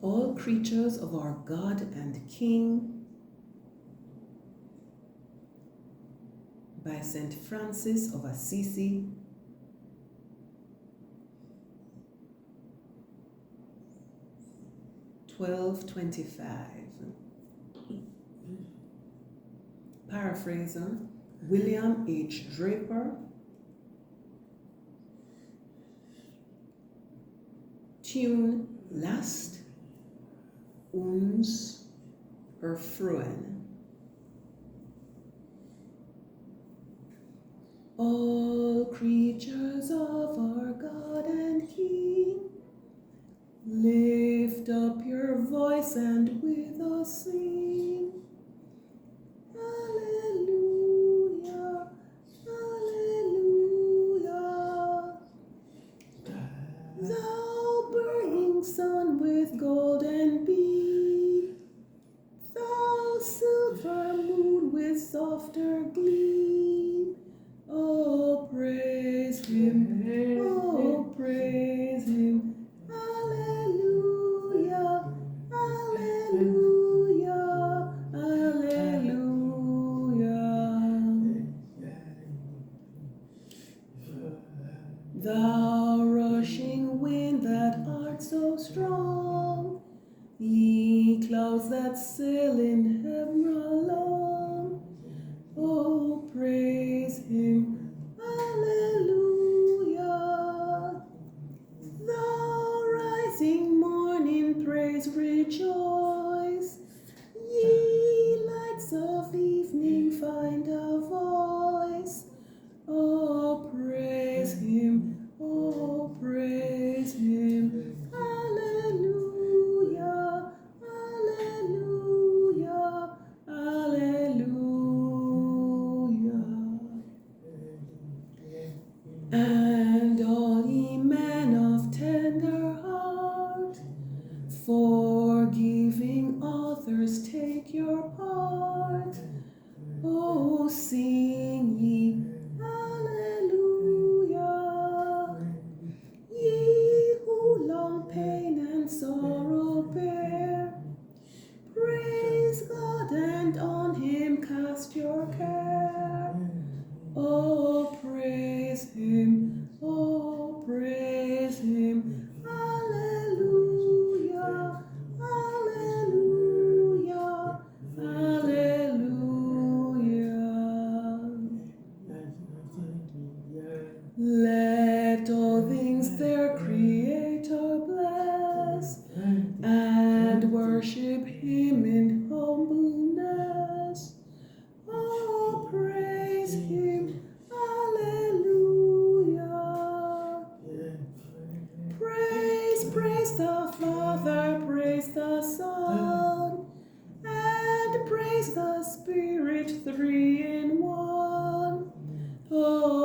all creatures of our God and King, by Saint Francis of Assisi, (1225). Paraphraser, William H. Draper. Tune, LASST, uns, ERFREUEN. All creatures of our God and King, lift up your voice and with us sing. Alleluia, alleluia. Thou burning sun with golden beam, thou silver moon with softer gleam. Oh, praise him, oh, praise him. Alleluia, alleluia, alleluia. Thou rushing wind that art so strong, ye clouds that sail in heaven along, oh, praise him, alleluia. Thou rising morn in praise rejoice, ye lights of evening find a voice, oh, praise him, oh, praise him, alleluia, alleluia, alleluia. And all ye men of tender heart, forgiving others, take your part, oh, sing ye, alleluia. Ye who long pain and sorrow bear, praise God and on him cast your care, oh, praise him, oh, praise him, alleluia, alleluia, alleluia. Let all things their Creator bless, and worship him in humbleness, oh, praise him, alleluia. Praise, praise the Father, praise the Son, and praise the Spirit, three in one, oh,